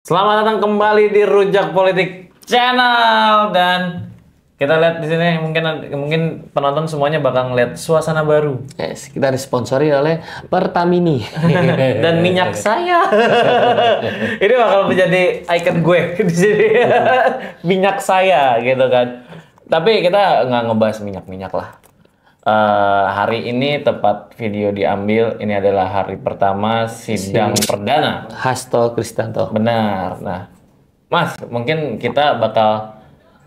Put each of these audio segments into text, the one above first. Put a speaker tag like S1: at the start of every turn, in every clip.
S1: Selamat datang kembali di Rujak Politik Channel, dan kita lihat di sini mungkin penonton semuanya bakal ngeliat suasana baru
S2: Yes, kita disponsori oleh Pertamini
S1: dan minyak saya. Ini bakal menjadi icon gue di sini. Minyak saya gitu kan. Tapi kita nggak ngebahas minyak-minyak lah. Hari ini tepat video diambil, ini adalah hari pertama sidang perdana
S2: Hasto Kristanto.
S1: Benar. Nah, Mas, mungkin kita bakal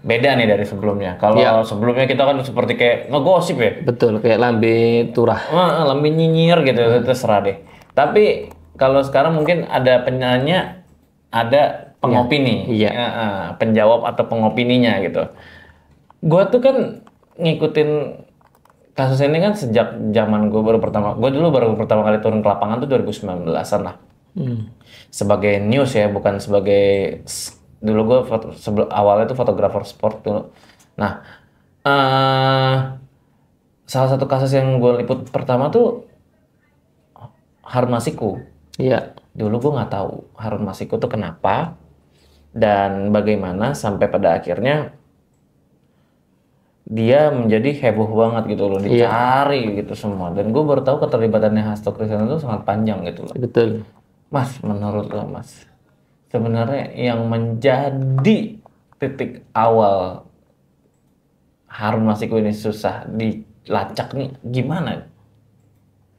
S1: beda nih dari sebelumnya. Kalau sebelumnya kita kan seperti kayak ngegosip ya.
S2: Betul, kayak lambe turah.
S1: Lambe nyinyir gitu, terserah deh. Tapi kalau sekarang mungkin ada penanya, ada pengopini.
S2: Iya.
S1: Penjawab atau pengopininya gitu. Gua tuh kan ngikutin kasus ini kan sejak zaman gue dulu baru pertama kali turun ke lapangan tuh 2019-an lah. Sebagai news ya, bukan sebagai dulu gue awalnya tuh fotografer sport dulu. Nah, salah satu kasus yang gue liput pertama tuh Harun Masiku.
S2: Iya.
S1: Dulu gue nggak tahu Harun Masiku tuh kenapa dan bagaimana sampai pada akhirnya dia menjadi heboh banget gitu loh, dicari gitu semua. Dan gue baru tahu keterlibatannya Hasto Kristianto itu sangat panjang gitu loh.
S2: Betul.
S1: Mas, menurut lo Mas, sebenarnya yang menjadi titik awal Harun Masiku ini susah dilacak nih gimana?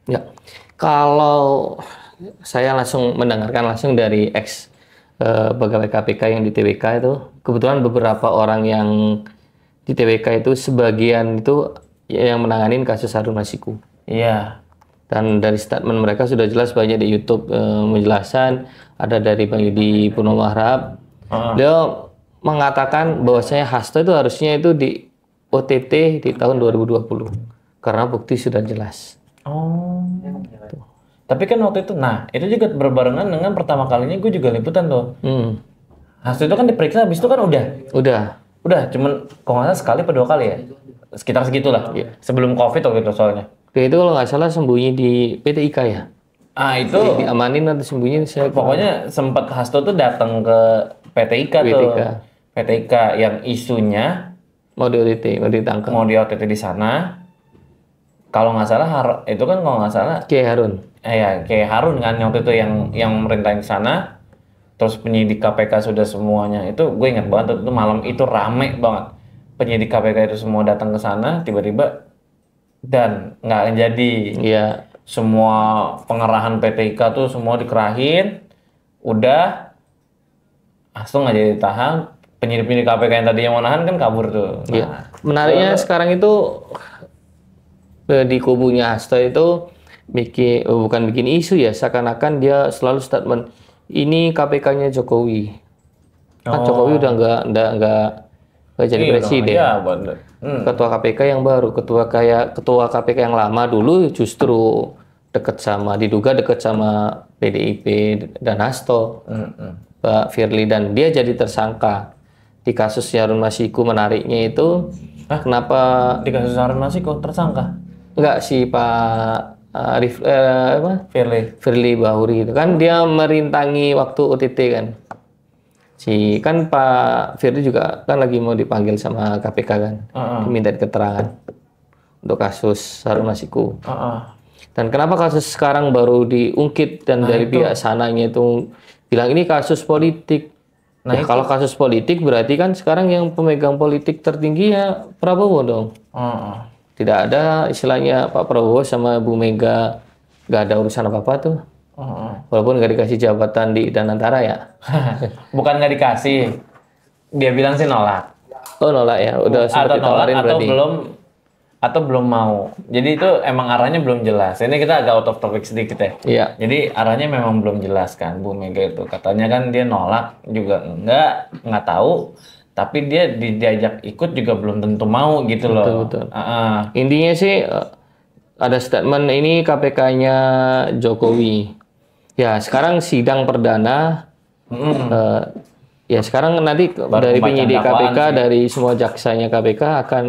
S2: Ya, kalau saya langsung mendengarkan langsung dari ex pegawai KPK yang di TWK itu, kebetulan beberapa orang yang di TWK itu sebagian itu yang menanganin kasus Harun Masiku.
S1: Iya.
S2: Dan dari statement mereka sudah jelas, banyak di YouTube menjelaskan, ada dari Bang Yudi Purnomo Harahap. Beliau mengatakan bahwasanya Hasto itu harusnya itu di OTT di tahun 2020 karena bukti sudah jelas.
S1: Oh. Gitu. Tapi kan waktu itu, nah itu juga berbarengan dengan pertama kalinya gue juga liputan tuh. Hasto itu kan diperiksa, habis itu kan udah cuman kalau nggak salah sekali atau 2 kali ya, sekitar segitulah. Sebelum COVID waktu itu soalnya.
S2: Dia itu kalau nggak salah sembunyi di PT IKA ya.
S1: Itu
S2: diamanin atau sembunyi, saya
S1: pokoknya sempat Hasto tuh datang ke PT IKA tuh. PT IKA yang isunya
S2: mau di OTT,
S1: mau di OTT di sana. Kalau nggak salah itu kan kalau nggak salah
S2: Kiai Harun.
S1: Kiai Harun kan waktu itu yang merintahin ke sana. Terus penyidik KPK sudah semuanya, itu gue ingat banget itu malam itu rame banget. Penyidik KPK itu semua datang ke sana tiba-tiba dan nggak jadi.
S2: Iya.
S1: Semua pengerahan PT IKA tuh semua dikerahin. Udah Hasto nggak jadi tahan. Penyidik KPK yang tadi yang mau nahan kan kabur tuh.
S2: Iya. Menariknya sekarang itu di kubunya Hasto itu bukan bikin isu ya, seakan-akan dia selalu statement ini KPK-nya Jokowi. Kan Jokowi udah nggak jadi presiden. Ketua KPK yang baru, ketua KPK yang lama dulu justru diduga dekat sama PDIP dan Hasto, Pak Firly, dan dia jadi tersangka di kasus Harun Masiku. Menariknya itu kenapa
S1: di kasus Harun Masiku tersangka?
S2: Enggak, si Pak
S1: Firly
S2: Bahuri itu kan dia merintangi waktu OTT kan. Kan Pak Firly juga kan lagi mau dipanggil sama KPK kan, diminta keterangan untuk kasus Harun Masiku. Dan kenapa kasus sekarang baru diungkit dan dari pihak sananya itu bilang ini kasus politik. Kalau kasus politik berarti kan sekarang yang pemegang politik tertinggi ya Prabowo dong. Tidak ada istilahnya Pak Prabowo sama Bu Mega nggak ada urusan apa-apa tuh. Walaupun nggak dikasih jabatan di Danantara ya.
S1: Bukan nggak dikasih, dia bilang sih nolak.
S2: Oh, nolak ya, udah sempat ditawarin berarti.
S1: Atau belum mau. Jadi itu emang arahnya belum jelas. Ini kita agak out of topic sedikit ya.
S2: Iya.
S1: Jadi arahnya memang belum jelas kan, Bu Mega itu katanya kan dia nolak juga nggak tahu. Tapi dia diajak ikut juga belum tentu mau gitu loh.
S2: Betul. Intinya sih ada statement ini KPK-nya Jokowi. Ya sekarang sidang perdana. Ya sekarang nanti dari penyidik KPK, dari semua jaksanya KPK akan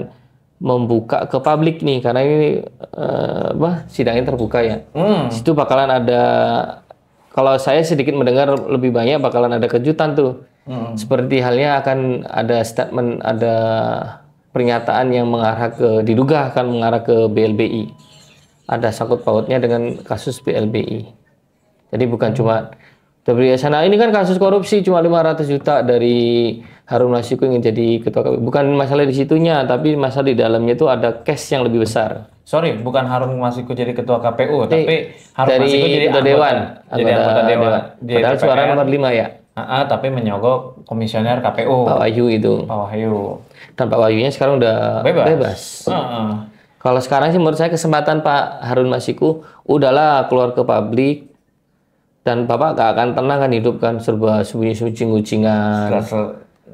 S2: membuka ke publik nih, karena ini sidangnya terbuka ya. Situ bakalan ada kalau saya sedikit mendengar lebih banyak bakalan ada kejutan tuh. Seperti halnya akan ada statement, ada pernyataan yang diduga akan mengarah ke BLBI. Ada sangkut pautnya dengan kasus BLBI. Jadi bukan cuma dari sana, ini kan kasus korupsi cuma 500 juta dari Harun Masiku ingin jadi ketua KPU. Bukan masalah di situnya, tapi masalah di dalamnya itu ada case yang lebih besar.
S1: Sorry, bukan Harun Masiku jadi ketua KPU, tapi Harun
S2: dari
S1: Masiku jadi
S2: ketua dewan,
S1: anggota dewan. Di
S2: Padahal suara
S1: DPR.
S2: nomor 5 ya.
S1: Tapi menyogok komisioner KPU.
S2: Pak Wahyu itu.
S1: Pak Wahyu.
S2: Dan Pak Wahyunya sekarang udah bebas. Kalau sekarang sih menurut saya kesempatan Pak Harun Masiku udahlah keluar ke publik, dan Bapak gak akan tenang kan hidup kan serba sembunyi-sembunyi kucing-kucingan.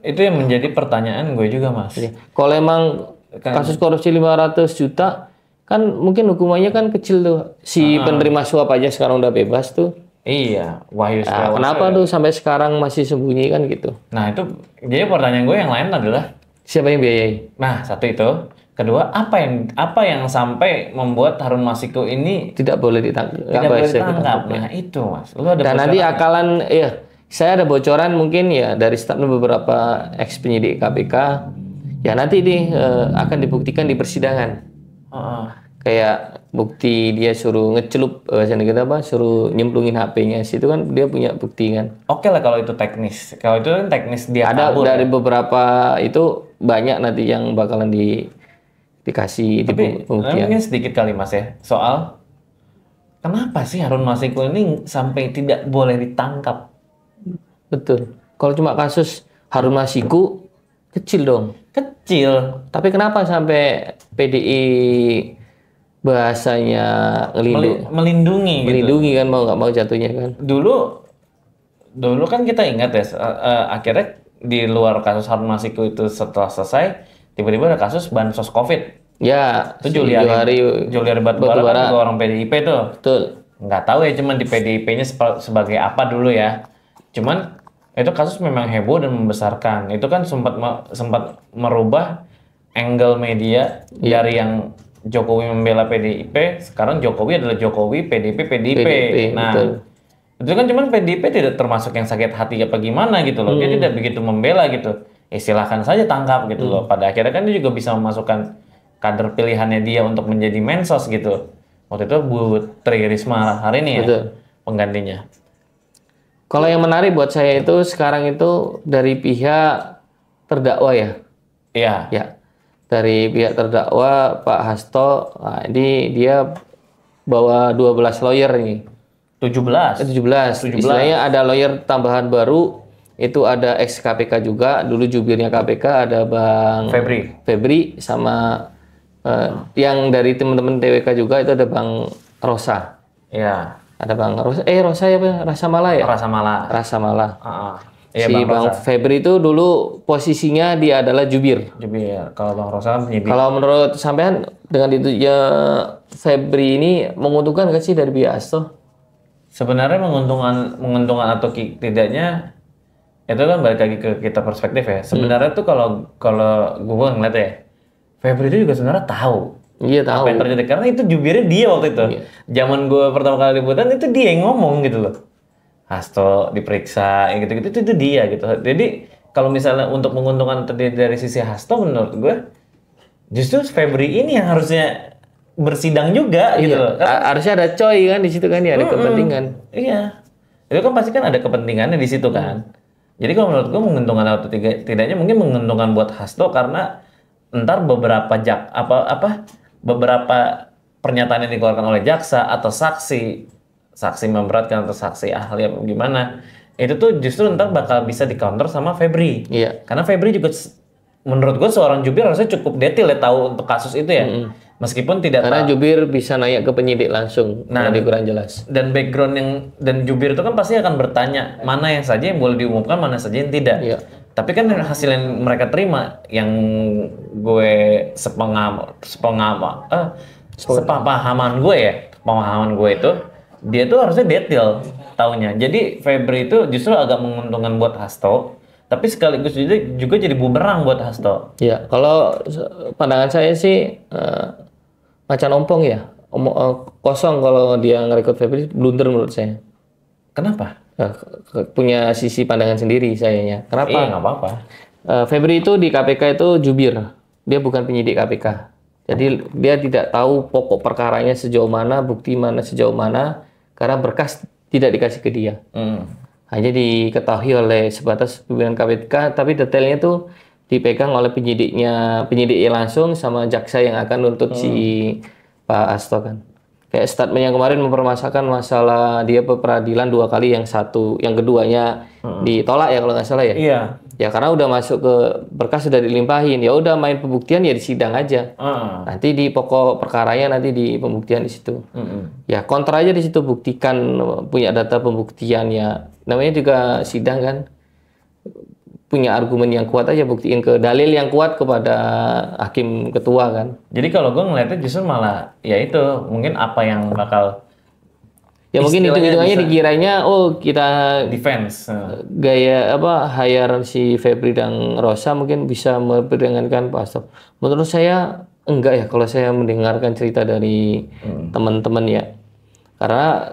S1: Itu yang menjadi pertanyaan gue juga, Mas.
S2: Kalau emang kasus korupsi 500 juta kan mungkin hukumannya kan kecil tuh. Si penerima suap aja sekarang udah bebas tuh.
S1: Iya, Wahyu Setiawan.
S2: Kenapa tuh sampai sekarang masih sembunyi kan gitu?
S1: Nah itu, jadi pertanyaan gue yang lain adalah
S2: siapa yang biayai?
S1: Nah satu itu, kedua apa yang sampai membuat Harun Masiku ini
S2: tidak boleh ditangkap?
S1: Tidak boleh ditangkap. Nah itu, Mas. Lu ada
S2: dan nanti akalan, saya ada bocoran mungkin ya dari statement beberapa ex penyidik KPK. Ya nanti nih akan dibuktikan di persidangan. Kayak bukti dia suruh ngecelup, suruh nyemplungin HP-nya, situ kan dia punya bukti kan.
S1: Oke lah kalau itu teknis. Kalau itu kan teknis dia
S2: ada
S1: kabur,
S2: dari beberapa itu banyak nanti yang bakalan dikasih
S1: tapi
S2: pembuktian.
S1: mungkin sedikit kali Mas ya soal kenapa sih Harun Masiku ini sampai tidak boleh ditangkap?
S2: Betul. Kalau cuma kasus Harun Masiku kecil dong.
S1: Kecil.
S2: Tapi kenapa sampai PDI bahasanya
S1: melindungi
S2: kan, mau nggak mau jatuhnya kan.
S1: Dulu kan kita ingat ya akhirnya di luar kasus Harun Masiku itu setelah selesai tiba-tiba ada kasus bansos COVID.
S2: Ya,
S1: itu Juliari Batubara juga orang PDIP tuh.
S2: Betul.
S1: Nggak tahu ya, cuman di PDIP-nya sebagai apa dulu ya. Cuman itu kasus memang heboh dan membesarkan. Itu kan sempat merubah angle media dari yang Jokowi membela PDIP, sekarang Jokowi adalah Jokowi, PDIP. Nah, betul. Itu kan cuman PDIP tidak termasuk yang sakit hati apa gimana gitu loh. Dia tidak begitu membela gitu. Silahkan saja tangkap gitu loh. Pada akhirnya kan dia juga bisa memasukkan kader pilihannya dia untuk menjadi mensos gitu. Waktu itu Bu Tri Risma hari ini ya, penggantinya.
S2: Kalau yang menarik buat saya itu sekarang itu dari pihak terdakwa ya.
S1: Iya.
S2: Ya. Dari pihak terdakwa Pak Hasto, nah, ini dia bawa 12 lawyer ini.
S1: 17.
S2: Istilahnya ada lawyer tambahan baru, itu ada ex KPK juga, dulu jubirnya KPK ada Bang Febri sama yang dari teman-teman TWK juga itu ada Bang Rosa.
S1: Iya.
S2: Ada Bang Rosa, Rosa ya Bang? Rasa Mala ya? Rasa Mala.
S1: Iya,
S2: si Bang Febri itu dulu posisinya dia adalah jubir.
S1: Kalau Bang Rosa kan penyidik.
S2: Kalau menurut sampean dengan itu ya Febri ini menguntungkan nggak sih dari pihak Hasto?
S1: Sebenarnya menguntungkan atau tidaknya itu kan balik lagi ke kita perspektif ya. Sebenarnya tuh kalau gue ngeliat ya, Febri itu juga sebenarnya tahu.
S2: Iya tahu.
S1: Apa yang terjadi karena itu jubirnya dia waktu itu. Zaman gue pertama kali liputan itu dia yang ngomong gitu loh. Hasto diperiksa gitu-gitu itu dia gitu. Jadi kalau misalnya untuk menguntungkan dari sisi Hasto menurut gue justru Febri ini yang harusnya bersidang juga gitu loh.
S2: Harusnya ada coy kan di situ kan ya, ada kepentingan.
S1: Iya. Itu kan pasti kan ada kepentingannya di situ kan. Jadi kalau menurut gue menguntungkan atau tidaknya mungkin menguntungkan buat Hasto karena entar beberapa beberapa pernyataan yang dikeluarkan oleh jaksa atau saksi memberatkan atau saksi ahli apa gimana itu tuh justru ntar bakal bisa di counter sama Febri.
S2: Iya.
S1: Karena Febri juga menurut gue seorang jubir harusnya cukup detail ya tahu untuk kasus itu ya. Meskipun tidak
S2: karena jubir bisa naik ke penyidik langsung. Lebih kurang jelas.
S1: Dan background dan jubir itu kan pasti akan bertanya mana yang saja yang boleh diumumkan, mana saja yang tidak.
S2: Iya.
S1: Tapi kan hasil yang mereka terima yang gue sepemahaman gue itu dia tuh harusnya detail taunya. Jadi Febri itu justru agak menguntungkan buat Hasto, tapi sekaligus juga jadi bumerang buat Hasto.
S2: Ya, kalau pandangan saya sih macan ompong ya, kosong kalau dia ngerekrut Febri, blunder menurut saya.
S1: Kenapa?
S2: Punya sisi pandangan sendiri sayanya. Kenapa?
S1: Iya, nggak apa-apa.
S2: Febri itu di KPK itu jubir, dia bukan penyidik KPK. Jadi dia tidak tahu pokok perkaranya sejauh mana, bukti mana sejauh mana, karena berkas tidak dikasih ke dia. Hanya diketahui oleh sebatas pimpinan KPK, tapi detailnya tuh dipegang oleh penyidiknya langsung sama jaksa yang akan nuntut si Pak Hasto kan. Kayak statement yang kemarin mempermasalahkan masalah dia ke peradilan 2 kali, yang keduanya ditolak ya kalau nggak salah ya.
S1: Iya.
S2: Ya karena udah masuk ke berkas, sudah dilimpahin, ya udah main pembuktian ya di sidang aja. Nanti di pokok perkaranya nanti di pembuktian di situ. Ya kontra aja di situ, buktikan, punya data pembuktian ya. Namanya juga sidang kan. Punya argumen yang kuat aja, buktiin ke dalil yang kuat kepada hakim ketua kan.
S1: Jadi kalau gue ngeliatnya justru malah ya itu mungkin apa yang bakal
S2: ya mungkin hitung-hitungannya dikiranya kita
S1: defense
S2: gaya hire si Febri dan Rosa mungkin bisa memperingankan Pak Hasto. Menurut saya enggak ya kalau saya mendengarkan cerita dari teman-teman ya. Karena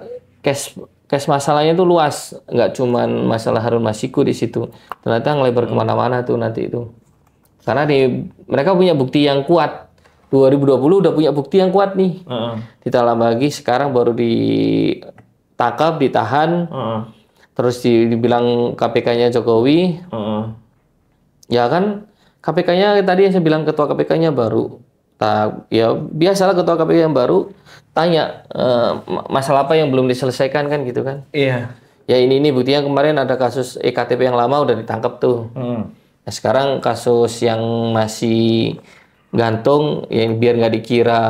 S2: case masalahnya itu luas, nggak cuman masalah Harun Masiku di situ. Ternyata ngelebar kemana-mana tuh nanti itu. Karena mereka punya bukti yang kuat. 2020 udah punya bukti yang kuat nih. Ditambah lagi sekarang baru ditangkap, ditahan. Terus dibilang KPK-nya Jokowi. Ya kan KPK-nya tadi yang saya bilang ketua KPK-nya baru. Ya biasalah ketua KPK yang baru tanya masalah apa yang belum diselesaikan kan gitu kan.
S1: Iya.
S2: Ya ini buktinya kemarin ada kasus EKTP yang lama udah ditangkap tuh. Nah, sekarang kasus yang masih gantung yang biar nggak dikira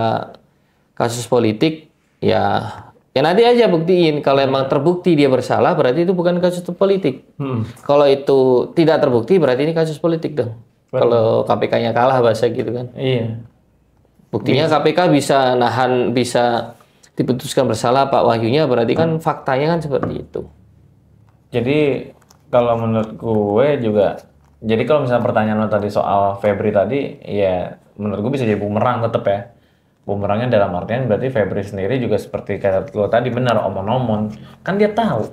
S2: kasus politik ya nanti aja buktiin. Kalau emang terbukti dia bersalah berarti itu bukan kasus politik. Kalau itu tidak terbukti berarti ini kasus politik dong. Kalau KPK-nya kalah bahasa gitu kan.
S1: Iya.
S2: Buktinya KPK bisa nahan, bisa diputuskan bersalah Pak Wahyunya, berarti kan faktanya kan seperti itu.
S1: Jadi kalau menurut gue juga, jadi kalau misalnya pertanyaan lo tadi soal Febri tadi, ya menurut gue bisa jadi bumerang tetap ya. Bumerangnya dalam artian berarti Febri sendiri juga seperti kayak lo tadi benar omon-omon, kan dia tahu.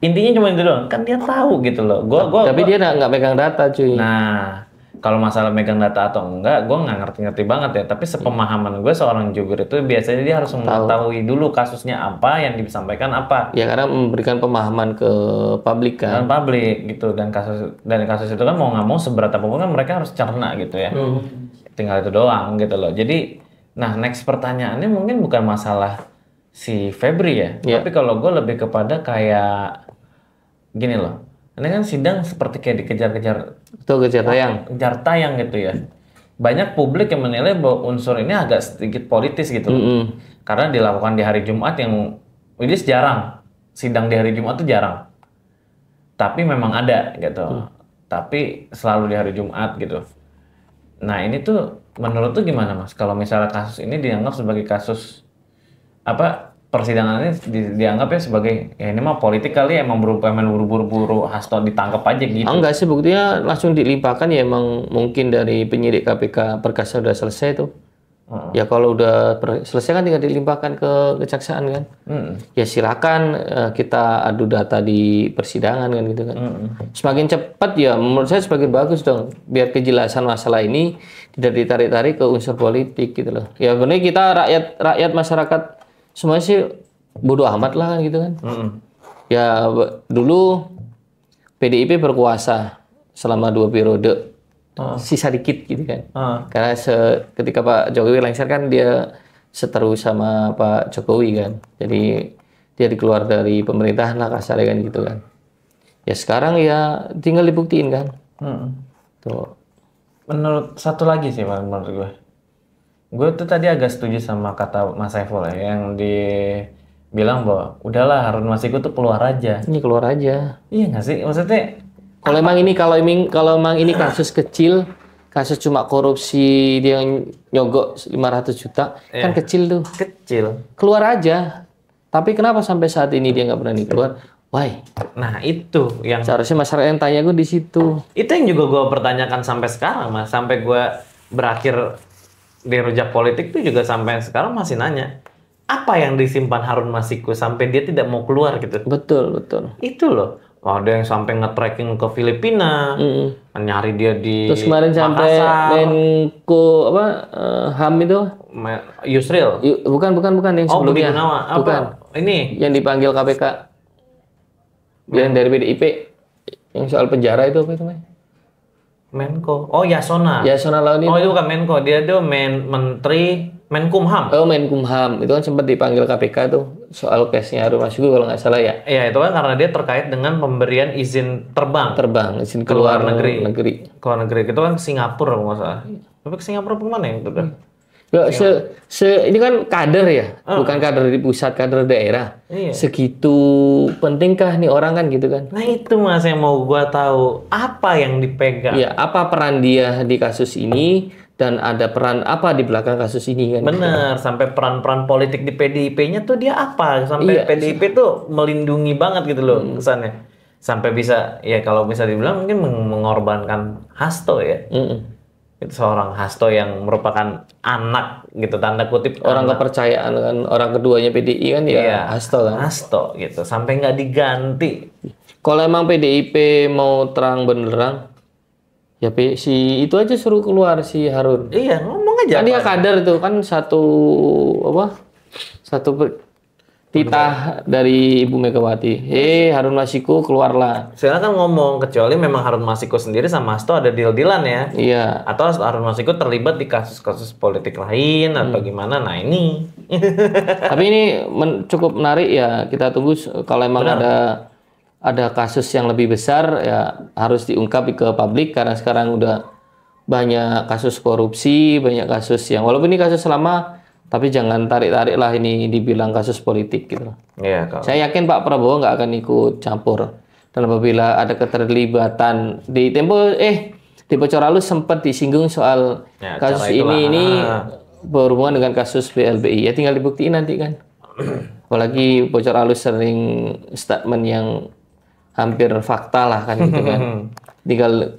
S1: Intinya cuma itu doang, kan dia tahu gitu loh.
S2: Tapi dia nggak megang data cuy.
S1: Nah, kalau masalah megang data atau enggak, gue nggak ngerti-ngerti banget ya. Tapi sepemahaman gue seorang jubir itu biasanya dia harus mengetahui dulu kasusnya apa, yang disampaikan apa.
S2: Ya karena memberikan pemahaman ke publik kan.
S1: Dan publik gitu. Dan kasus itu kan mau nggak mau seberat apapun kan mereka harus cerna gitu ya. Tinggal itu doang gitu loh. Jadi, nah next pertanyaannya mungkin bukan masalah si Febri ya. Tapi kalau gue lebih kepada kayak gini loh. Ini kan sidang seperti kayak dikejar-kejar.
S2: Itu kejar tayang.
S1: Kejar tayang gitu ya. Banyak publik yang menilai bahwa unsur ini agak sedikit politis gitu. Karena dilakukan di hari Jumat yang ini jarang. Sidang di hari Jumat itu jarang. Tapi memang ada gitu. Tapi selalu di hari Jumat gitu. Nah ini tuh menurut tuh gimana Mas? Kalau misalnya kasus ini dianggap sebagai kasus persidangan ini dianggap ya sebagai ya ini mah politik kali ya, emang buru-buru Hasto ditangkap aja gitu.
S2: Enggak sih, buktinya langsung dilimpahkan ya, emang mungkin dari penyidik KPK berkasnya udah selesai tuh. Ya kalau udah selesai kan tinggal dilimpahkan ke kejaksaan kan. Ya silakan kita adu data di persidangan kan gitu kan. Semakin cepat ya menurut saya semakin bagus dong, biar kejelasan masalah ini tidak ditarik-tarik ke unsur politik gitu loh. Ya benar kita rakyat masyarakat semuanya sih bodoh amat lah kan gitu kan. Ya dulu PDIP berkuasa selama 2 periode, sisa dikit gitu kan. Karena ketika Pak Jokowi lengser kan dia seteru sama Pak Jokowi kan. Jadi dia dikeluar dari pemerintahan lah kasarnya kan gitu kan. Ya sekarang ya tinggal dibuktiin kan. Tuh.
S1: Menurut satu lagi sih menurut gue tuh tadi agak setuju sama kata Mas Saiful ya, yang bilang bahwa udahlah Harun Masiku tuh keluar aja.
S2: Ini keluar aja.
S1: Iya nggak sih? Maksudnya
S2: kalau emang ini kasus kecil, kasus cuma korupsi dia nyogok 500 juta, kan kecil tuh.
S1: Kecil.
S2: Keluar aja. Tapi kenapa sampai saat ini dia nggak berani keluar? Why?
S1: Nah itu yang
S2: seharusnya masyarakat yang tanya gue di situ.
S1: Itu yang juga gue pertanyakan sampai sekarang Mas, sampai gue berakhir di rujak politik tuh juga sampai sekarang masih nanya. apa yang disimpan Harun Masiku sampai dia tidak mau keluar gitu.
S2: Betul, betul.
S1: Itu loh. Ada yang sampai nge-tracking ke Filipina, nyari dia di
S2: Terus kemarin sampai
S1: Makassar.
S2: Menko apa HAM itu?
S1: Yusril.
S2: Bukan yang
S1: Oh, Budi
S2: sebelumnya.
S1: Gunawan. Apa?
S2: Bukan.
S1: Ini.
S2: Yang dipanggil KPK. Yang dari PDIP. Yang soal penjara itu apa itu, Mas?
S1: Menko. Oh, Yasona.
S2: Yasona Lawli.
S1: Oh, itu bukan Menko. Dia tuh Menteri Menkumham.
S2: Oh, Menkumham. Itu kan sempat dipanggil KPK tuh. Soal case-nya Harun Masiku kalau nggak salah ya.
S1: Iya, itu kan karena dia terkait dengan pemberian izin terbang.
S2: Izin keluar negeri.
S1: Keluar negeri. Itu kan ke Singapura kalau nggak salah. Tapi ke Singapura kemana ya? Itu kan?
S2: Ya, ini kan kader ya, bukan kader di pusat, kader daerah.
S1: Iya.
S2: Segitu pentingkah nih orang kan gitu kan?
S1: Nah itu Mas yang mau gua tahu. Apa yang dipegang?
S2: Ya, apa peran dia di kasus ini dan ada peran apa di belakang kasus ini kan?
S1: Bener, sampai peran-peran politik di PDIP-nya tuh dia apa? Sampai PDIP tuh melindungi banget gitu loh kesannya. Sampai bisa, ya kalau bisa dibilang mungkin mengorbankan Hasto ya. Itu seorang Hasto yang merupakan anak gitu, tanda kutip.
S2: Orang kepercayaan kan, orang keduanya PDI kan ya
S1: Iya,
S2: Hasto kan.
S1: Hasto gitu, sampai nggak diganti.
S2: Kalau emang PDIP mau terang benderang, ya si itu aja suruh keluar si Harun.
S1: Iya, ngomong aja.
S2: Kan dia kader tuh kan satu titah dari Ibu Megawati. Harun Masiku keluarlah.
S1: Silakan ngomong, kecuali memang Harun Masiku sendiri sama Hasto ada deal-dealan ya.
S2: Iya.
S1: Atau Harun Masiku terlibat di kasus-kasus politik lain atau gimana. Nah ini.
S2: Tapi ini cukup menarik ya. Kita tunggu kalau emang ada kasus yang lebih besar ya harus diungkap ke publik karena sekarang udah banyak kasus korupsi, banyak kasus yang walaupun ini kasus lama tapi jangan tarik-tarik lah ini dibilang kasus politik gitu.
S1: Iya, kalau.
S2: Saya yakin Pak Prabowo nggak akan ikut campur. Dan apabila ada keterlibatan di di Bocor Halus sempat disinggung soal
S1: Ya,
S2: kasus ini berhubungan dengan kasus BLBI. Ya tinggal dibuktiin nanti kan. Apalagi Bocor Halus sering statement yang hampir fakta lah kan gitu kan. Tinggal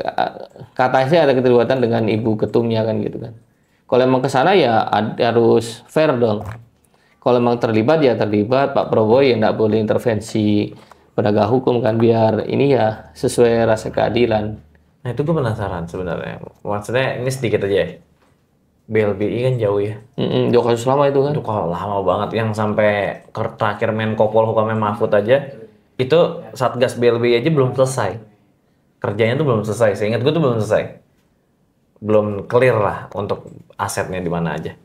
S2: katanya ada keterlibatan dengan ibu ketumnya kan gitu kan. Kalau emang ke sana ya harus fair dong. Kalau emang terlibat ya terlibat. Pak Prabowo ya nggak boleh intervensi penegak hukum kan biar ini ya sesuai rasa keadilan.
S1: Nah itu gue penasaran sebenarnya. Maksudnya ini sedikit aja ya. BLBI kan jauh ya.
S2: Jauh kasus lama itu kan.
S1: Itu kalau lama banget yang sampai terakhir Menko Polhukamnya Mahfud aja. Itu Satgas BLBI aja belum selesai. Kerjanya tuh belum selesai. Seingat gue tuh belum selesai. Belum clear lah untuk asetnya di mana aja.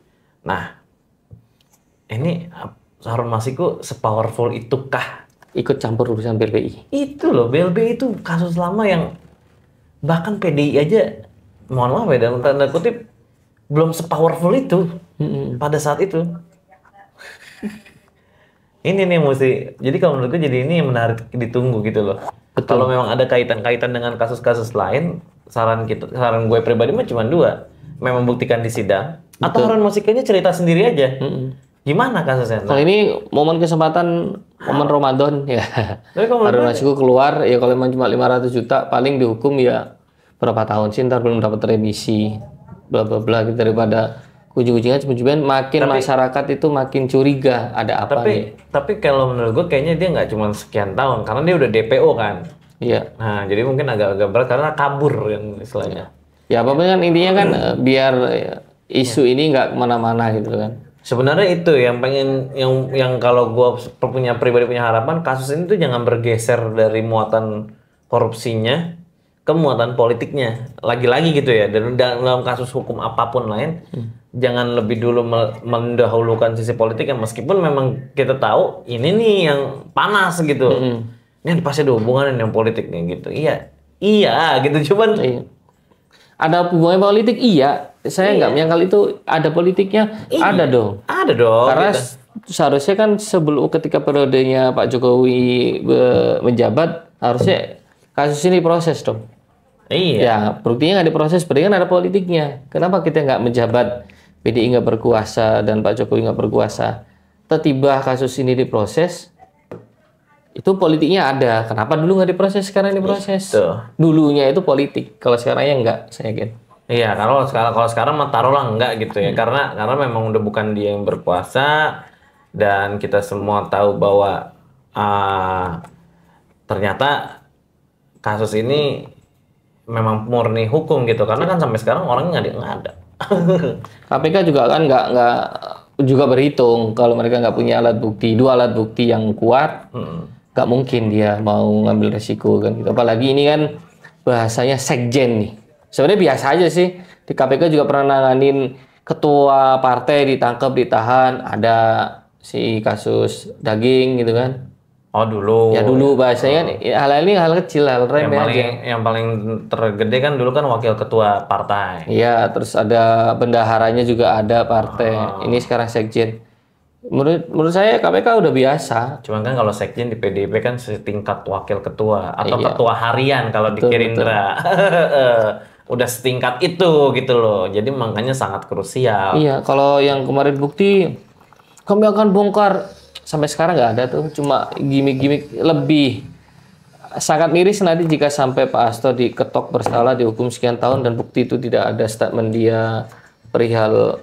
S1: Nah, ini Harun Masiku sepowerful itukah?
S2: Ikut campur urusan BLBI.
S1: Itu loh, BLBI itu kasus lama yang bahkan PDI aja, mohon maaf ya dalam tanda kutip, belum sepowerful itu pada saat itu. Ini nih mesti, jadi kalau menurut gue jadi ini yang menarik ditunggu gitu loh. Kalau memang ada kaitan-kaitan dengan kasus-kasus lain, saran gue pribadi mah cuma dua, memang buktikan di sidang, atau Harun Masikunya cerita sendiri aja. Gimana kasusnya?
S2: Nah, ini momen kesempatan, momen Ramadan ya. Harun Masiku keluar ya kalau memang cuma 500 juta paling dihukum ya berapa tahun sih ntar belum dapat remisi bla bla bla gitu daripada ujung-ujungnya makin masyarakat itu makin curiga ada apa nih.
S1: Tapi kalau menurut gue kayaknya dia nggak cuma sekian tahun karena dia udah DPO kan.
S2: Iya.
S1: Nah, jadi mungkin agak berat karena kabur yang istilahnya.
S2: Ya, apapun kan intinya kan biar isu ini nggak kemana-mana gitu kan.
S1: Sebenarnya itu yang pengen yang kalau gue pribadi punya harapan kasus ini tuh jangan bergeser dari muatan korupsinya ke muatan politiknya. Lagi-lagi gitu ya. Dan dalam kasus hukum apapun lain jangan lebih dulu mendahulukan sisi politik yang meskipun memang kita tahu ini nih yang panas gitu. Ini pasti ada hubungan dengan politik nih gitu. Iya gitu cuman.
S2: Iya. Ada hubungan politik iya. Saya nggak menyangkal itu ada politiknya. Ada dong.
S1: Ada dong.
S2: Karena
S1: gitu.
S2: seharusnya kan sebelum ketika periodenya Pak Jokowi menjabat harusnya kasus ini proses dong.
S1: Iya.
S2: Ya buktinya nggak diproses. Berarti kan ada politiknya. Kenapa kita nggak menjabat PDI nggak berkuasa dan Pak Jokowi nggak berkuasa? Tiba kasus ini diproses. Itu politiknya ada. Kenapa dulu nggak diproses? Sekarang diproses. Dulunya itu politik. Kalau sekarangnya enggak, saya yakin.
S1: Iya, kalau sekarang mah taruhlah enggak gitu ya. Karena memang udah bukan dia yang berkuasa. dan kita semua tahu bahwa ternyata kasus ini memang murni hukum gitu, karena kan sampai sekarang orangnya nggak ada.
S2: KPK juga kan nggak juga berhitung kalau mereka nggak punya alat bukti, 2 alat bukti yang kuat, nggak mungkin dia mau ngambil resiko kan gitu. Apalagi ini kan bahasanya sekjen nih. Sebenarnya biasa aja sih, di KPK juga pernah nanganin ketua partai ditangkap, ditahan, ada si kasus daging gitu kan.
S1: Oh dulu.
S2: Ya dulu bahasanya kan hal ini hal kecil, hal remeh aja.
S1: Yang paling tergede kan dulu kan wakil ketua partai.
S2: Iya, terus ada bendaharanya juga ada partai. Ini sekarang sekjen. Menurut saya KPK udah biasa.
S1: Cuman kan kalau sekjen di PDIP kan setingkat wakil ketua atau ketua harian kalau di Gerindra. Udah setingkat itu gitu loh. Jadi makanya sangat krusial.
S2: Iya, kalau yang kemarin bukti kami akan bongkar, sampai sekarang nggak ada tuh, cuma gimmick-gimmick. Lebih sangat miris nanti jika sampai Pak Hasto diketok bersalah, dihukum sekian tahun dan bukti itu tidak ada statement dia perihal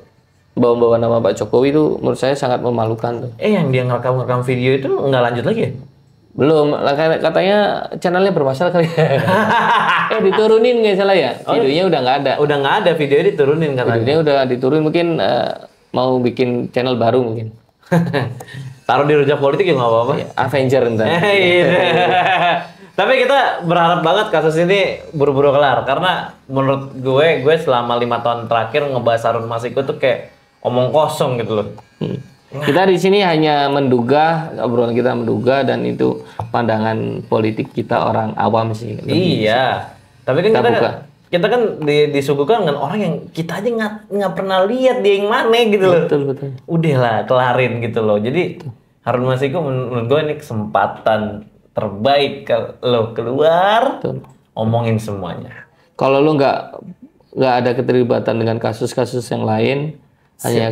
S2: bawa-bawa nama Pak Jokowi, itu menurut saya sangat memalukan tuh.
S1: Yang dia ngerekam video itu nggak lanjut lagi ya?
S2: Belum, katanya channelnya bermasalah kali ya. Diturunin nggak salah ya? Videonya udah nggak ada.
S1: Udah nggak ada, videonya diturunin katanya.
S2: Videonya udah diturunin, mungkin mau bikin channel baru mungkin.
S1: Taruh di Rujak Politik ya nggak apa-apa.
S2: Avenger ntar.
S1: Tapi kita berharap banget kasus ini buru-buru kelar, karena menurut gue selama 5 tahun terakhir ngebahas Harun Masiku tuh kayak omong kosong gitu loh.
S2: Kita di sini hanya menduga, obrolan kita menduga, dan itu pandangan politik kita orang awam sih.
S1: Iya. Tapi kan kita kan disuguhkan dengan orang yang kita aja nggak pernah lihat dia yang mana gitu loh.
S2: Betul.
S1: Udahlah, kelarin gitu loh. Jadi Harun Masiku menurut gue ini kesempatan terbaik lo keluar, omongin semuanya.
S2: Kalau lo nggak ada keterlibatan dengan kasus-kasus yang lain, hanya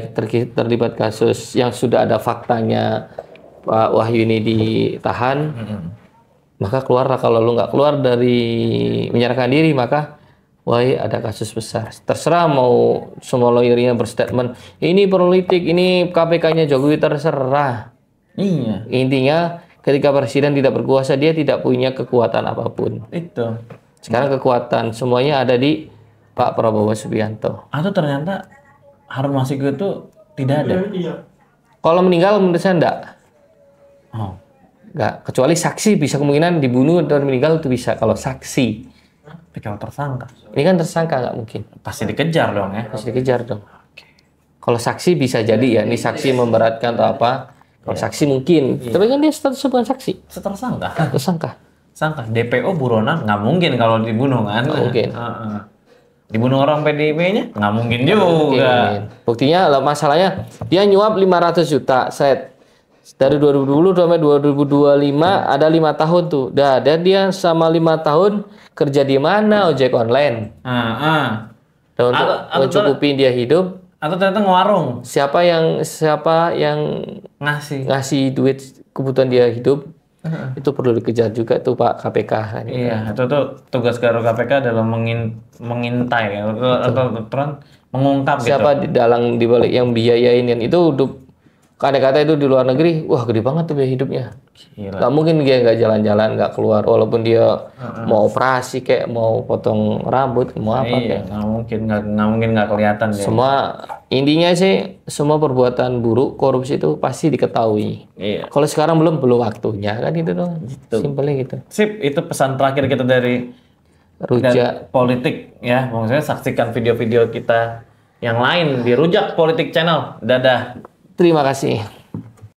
S2: terlibat kasus yang sudah ada faktanya Pak Wahyu ini ditahan, maka keluarlah. Kalau lo nggak keluar dari menyerahkan diri, maka ada kasus besar. Terserah mau semua lawyernya berstatement ini politik, ini KPK-nya Jokowi, terserah.
S1: Iya.
S2: Intinya ketika presiden tidak berkuasa, dia tidak punya kekuatan apapun.
S1: Itu.
S2: Sekarang kekuatan semuanya ada di Pak Prabowo Subianto.
S1: Atau ternyata Harun Masiku itu tidak ada?
S3: Iya.
S2: Kalau meninggal menurut saya enggak.
S1: Oh.
S2: Enggak. Kecuali saksi bisa kemungkinan dibunuh dan meninggal, itu bisa kalau saksi.
S1: Tapi kalau tersangka?
S2: Ini kan tersangka, nggak mungkin.
S1: Pasti dikejar dong ya?
S2: Pasti dikejar dong. Kalau saksi bisa jadi ya, ini saksi memberatkan atau apa. Kalau saksi mungkin, tapi kan dia statusnya bukan saksi.
S1: Tersangka?
S2: Tersangka.
S1: Sangka. DPO buronan nggak mungkin kalau dibunuh kan?
S2: Nggak mungkin.
S1: Dibunuh orang PDIP-nya? Nggak mungkin juga.
S2: Buktinya, masalahnya dia nyuap 500 juta, set. Dari 2020 sampai 2025 ada 5 tahun tuh. Dan dia sama 5 tahun kerja di mana? Ojek online. Dan untuk mencukupi dia hidup.
S1: Atau ternyata ngewarung.
S2: Siapa yang ngasih duit kebutuhan dia hidup, itu perlu dikejar juga tuh Pak KPK.
S1: Iya, itu tuh tugas Garo KPK adalah mengintai atau mengungkap
S2: siapa
S1: gitu.
S2: di balik yang biayain itu hidup. Kadang-kadang itu di luar negeri, wah gede banget tuh biaya hidupnya.
S1: Gila.
S2: Gak mungkin dia nggak jalan-jalan, nggak keluar, walaupun dia mau operasi kayak mau potong rambut, mau apa kayak.
S1: Nggak mungkin nggak kelihatan dia.
S2: Semua intinya sih, semua perbuatan buruk korupsi itu pasti diketahui.
S1: Iya.
S2: Kalau sekarang belum waktunya kan, itu dong. Simpelnya gitu.
S1: Sip, itu pesan terakhir kita dari
S2: Rujak
S1: Politik ya. Maksudnya saksikan video-video kita yang lain di Rujak Politik Channel. Dadah.
S2: Terima kasih.